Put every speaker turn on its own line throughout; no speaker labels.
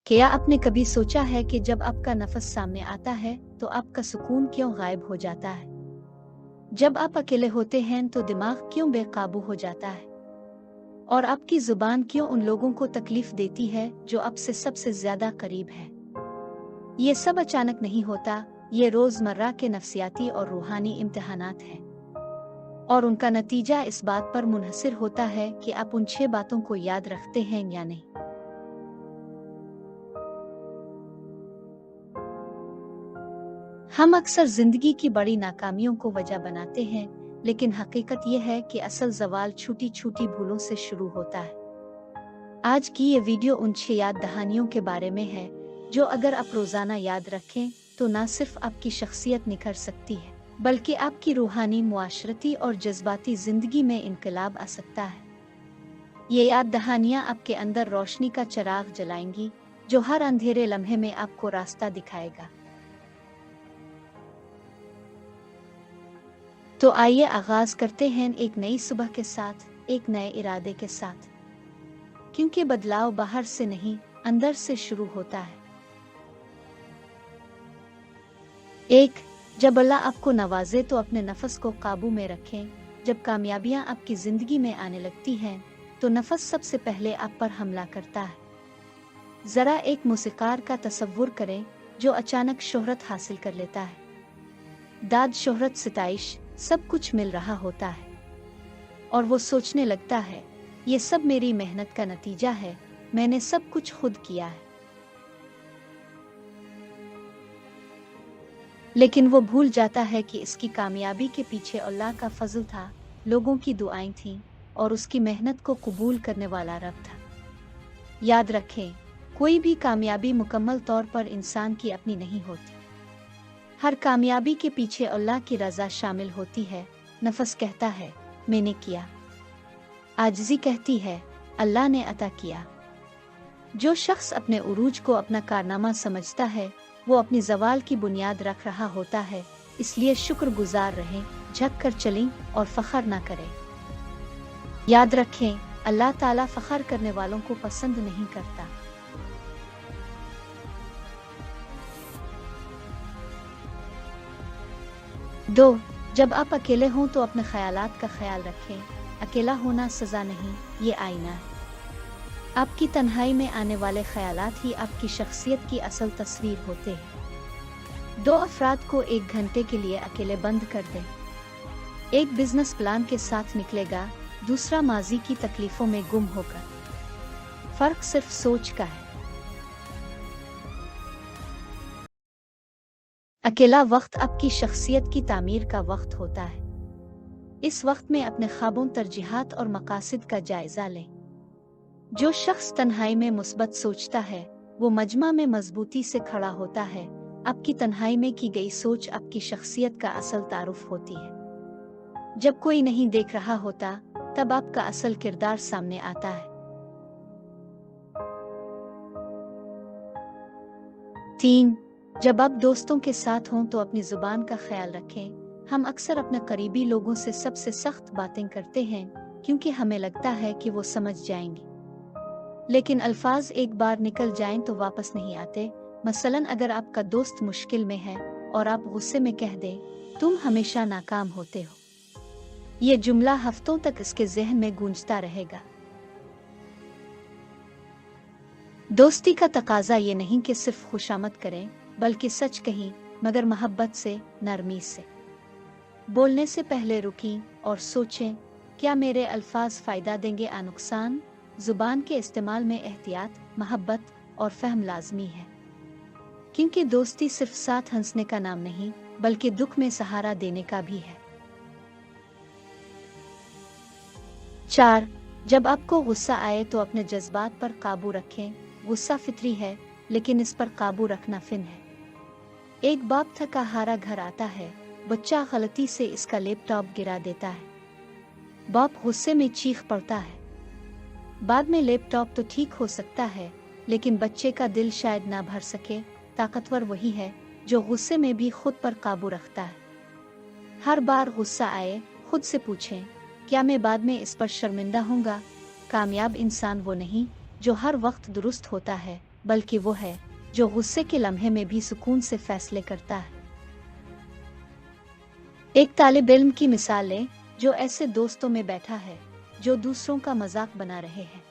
क्या आपने कभी सोचा है कि जब आपका नफस सामने आता है तो आपका सुकून क्यों गायब हो जाता है? जब आप अकेले होते हैं तो दिमाग क्यों बेकाबू हो जाता है? और आपकी जुबान क्यों उन लोगों को तकलीफ देती है जो आपसे सबसे ज्यादा करीब है? ये सब अचानक नहीं होता, ये रोजमर्रा के नफसियाती और रूहानी इम्तिहानात हैं। और उनका नतीजा इस बात पर मुनहसिर होता है कि आप उन 6 बातों को याद रखते हैं या नहीं। हम अक्सर जिंदगी की बड़ी नाकामियों को वजह बनाते हैं, लेकिन हकीकत यह है कि असल ज़वाल छोटी छोटी भूलों से शुरू होता है। आज की ये वीडियो उन 6 याद दहानियों के बारे में है जो अगर आप रोजाना याद रखें तो न सिर्फ आपकी शख्सियत निखर सकती है, बल्कि आपकी रूहानी, मुआशरती और जज्बाती जिंदगी में इनकलाब आ सकता है। ये याद दहानियाँ आपके अंदर रोशनी का चिराग जलाएंगी जो हर अंधेरे लम्हे में आपको रास्ता दिखाएगा। तो आइए आगाज करते हैं एक नई सुबह के साथ, एक नए इरादे के साथ, क्योंकि बदलाव बाहर से नहीं, अंदर से शुरू होता है। 1. जब अल्लाह आपको नवाजे तो अपने नफस को काबू में रखें। जब कामयाबियां आपकी जिंदगी में आने लगती हैं तो नफस सबसे पहले आप पर हमला करता है। जरा एक मूसीकार का तसव्वुर करें जो अचानक शोहरत हासिल कर लेता है। दाद, शोहरत, सिताइश, सब कुछ मिल रहा होता है और वो सोचने लगता है ये सब मेरी मेहनत का नतीजा है, मैंने सब कुछ खुद किया है। लेकिन वो भूल जाता है कि इसकी कामयाबी के पीछे अल्लाह का फजल था, लोगों की दुआएं थीं और उसकी मेहनत को कबूल करने वाला रब था। याद रखें, कोई भी कामयाबी मुकम्मल तौर पर इंसान की अपनी नहीं होती। हर कामयाबी के पीछे अल्लाह की रज़ा शामिल होती है। नफस कहता है मैंने किया, आजिज़ी कहती है अल्लाह ने अता किया। जो शख्स अपने उरूज को अपना कारनामा समझता है वो अपनी ज़वाल की बुनियाद रख रहा होता है, इसलिए शुक्रगुजार रहें, झक कर चलें और फ़ख्र ना करें। याद रखें, अल्लाह ताला फ़ख्र करने वालों को पसंद नहीं करता। 2. जब आप अकेले हों तो अपने ख्यालात का ख्याल रखें। अकेला होना सज़ा नहीं, ये आईना है। आपकी तन्हाई में आने वाले ख्यालात ही आपकी शख्सियत की असल तस्वीर होते हैं। 2 अफराद को 1 घंटे के लिए अकेले बंद कर दें। एक बिजनेस प्लान के साथ निकलेगा, दूसरा माजी की तकलीफों में गुम होकर। फर्क सिर्फ सोच का है। अकेला वक्त आपकी शख्सियत की तामीर का वक्त होता है। इस वक्त में अपने ख्वाबों, तरजीहात और मकासद का जायजा लें। जो शख्स तन्हाई में मुस्बत सोचता है वो मजमा में मजबूती से खड़ा होता है। आपकी तन्हाई में की गई सोच आपकी शख्सियत का असल तारुफ होती है। जब कोई नहीं देख रहा होता तब आपका असल किरदार सामने आता है। 3. जब आप दोस्तों के साथ हों तो अपनी जुबान का ख्याल रखें। हम अक्सर अपने करीबी लोगों से सबसे सख्त बातें करते हैं क्योंकि हमें लगता है कि वो समझ जाएंगे, लेकिन अल्फाज एक बार निकल जाएं तो वापस नहीं आते। मसलन अगर आपका दोस्त मुश्किल में है और आप गुस्से में कह दें तुम हमेशा नाकाम होते हो, ये जुमला हफ्तों तक इसके जहन में गूंजता रहेगा। दोस्ती का तकाजा ये नहीं कि सिर्फ खुशामद करें, बल्कि सच कहीं मगर मोहब्बत से, नरमी से। बोलने से पहले रुकें और सोचें, क्या मेरे अल्फाज फ़ायदा देंगे या नुकसान? ज़ुबान के इस्तेमाल में एहतियात, मोहब्बत और फ़हम लाजमी है, क्योंकि दोस्ती सिर्फ साथ हंसने का नाम नहीं बल्कि दुख में सहारा देने का भी है। 4. जब आपको गुस्सा आए तो अपने जज्बात पर काबू रखें। गुस्सा फितरी है, लेकिन इस पर काबू रखना फिन है। एक बाप थका हारा घर आता है, बच्चा गलती से इसका लैपटॉप गिरा देता है। बाप गुस्से में चीख पड़ता है। बाद में लैपटॉप तो ठीक हो सकता है, लेकिन बच्चे का दिल शायद ना भर सके। ताकतवर वही है जो गुस्से में भी खुद पर काबू रखता है। हर बार गुस्सा आए खुद से पूछें, क्या मैं बाद में इस पर शर्मिंदा होऊंगा? कामयाब इंसान वो नहीं जो हर वक्त दुरुस्त होता है, बल्कि वो है जो गुस्से के लम्हे में भी सुकून से फैसले करता है। एक तालिब इल्म की मिसाल है जो ऐसे दोस्तों में बैठा है जो दूसरों का मजाक बना रहे हैं।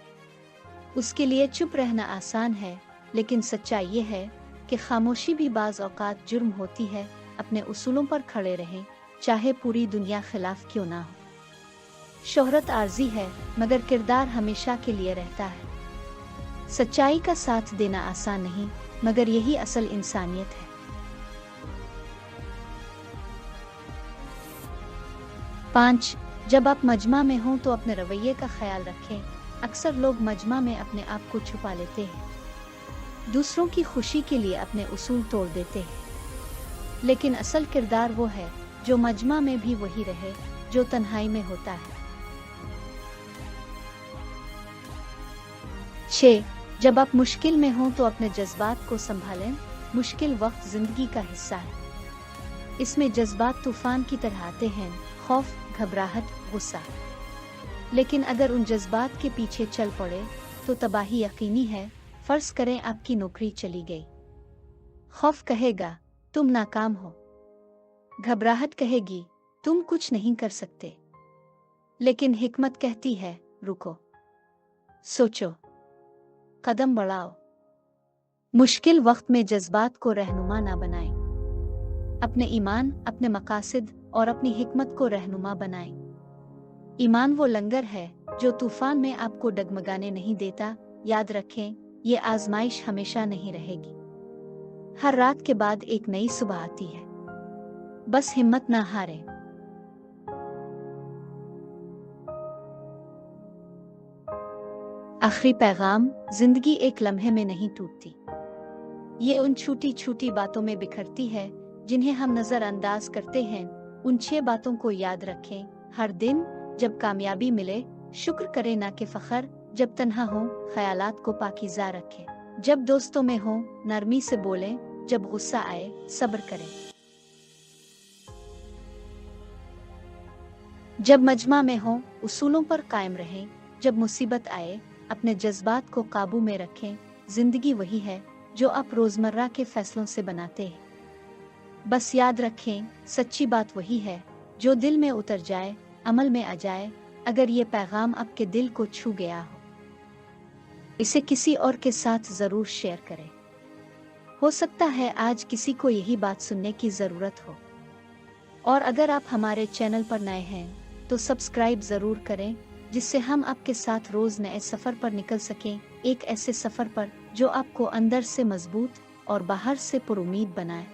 उसके लिए चुप रहना आसान है, लेकिन सच्चाई ये है कि खामोशी भी बाज औकात जुर्म होती है। अपने उसूलों पर खड़े रहें, चाहे पूरी दुनिया खिलाफ क्यों ना हो। शोहरत आर्जी है, मगर किरदार हमेशा के लिए रहता है। सच्चाई का साथ देना आसान नहीं, मगर यही असल इंसानियत है। 5. जब आप मजमा में हों तो अपने रवैये का ख्याल रखें। अक्सर लोग मजमा में अपने आप को छुपा लेते हैं, दूसरों की खुशी के लिए अपने उसूल तोड़ देते हैं। लेकिन असल किरदार वो है जो मजमा में भी वही रहे जो तन्हाई में होता है। 6. जब आप मुश्किल में हों तो अपने जज्बात को संभालें। मुश्किल वक्त जिंदगी का हिस्सा है। इसमें जज्बात तूफान की तरह आते हैं, खौफ, घबराहट, गुस्सा। लेकिन अगर उन जज्बात के पीछे चल पड़े तो तबाही यकीनी है। फर्ज करें आपकी नौकरी चली गई। खौफ कहेगा तुम नाकाम हो, घबराहट कहेगी तुम कुछ नहीं कर सकते, लेकिन हिकमत कहती है रुको, सोचो, कदम बढ़ाओ। मुश्किल वक्त में जज्बात को रहनुमा ना बनाएं। अपने ईमान, अपने मकासद और अपनी हिकमत को रहनुमा बनाएं। ईमान वो लंगर है जो तूफान में आपको डगमगाने नहीं देता। याद रखें, ये आजमाइश हमेशा नहीं रहेगी। हर रात के बाद एक नई सुबह आती है, बस हिम्मत ना हारें। आखिरी पैगाम, जिंदगी एक लम्हे में नहीं टूटती। ये उन छोटी छोटी बातों में बिखरती है जिन्हें हम नजरअंदाज करते हैं। उन 6 बातों को याद रखें। हर दिन जब कामयाबी मिले, शुक्र करें ना कि फखर। जब तन्हा हो, ख्यालात को पाकीज़ा रखें। जब दोस्तों में हो, नरमी से बोलें। जब गुस्सा आए, सब्र करें। जब मजमा में हो, उसूलों पर कायम रहें। जब मुसीबत आए, अपने जज्बात को काबू में रखें। जिंदगी वही है जो आप रोजमर्रा के फैसलों से बनाते हैं। बस याद रखें, सच्ची बात वही है जो दिल में उतर जाए, अमल में आ जाए। अगर ये पैगाम आपके दिल को छू गया हो, इसे किसी और के साथ जरूर शेयर करें। हो सकता है आज किसी को यही बात सुनने की जरूरत हो। और अगर आप हमारे चैनल पर नए हैं तो सब्सक्राइब जरूर करें, जिससे हम आपके साथ रोज नए सफर पर निकल सकें। एक ऐसे सफर पर जो आपको अंदर से मजबूत और बाहर से पुरुमीद बनाए।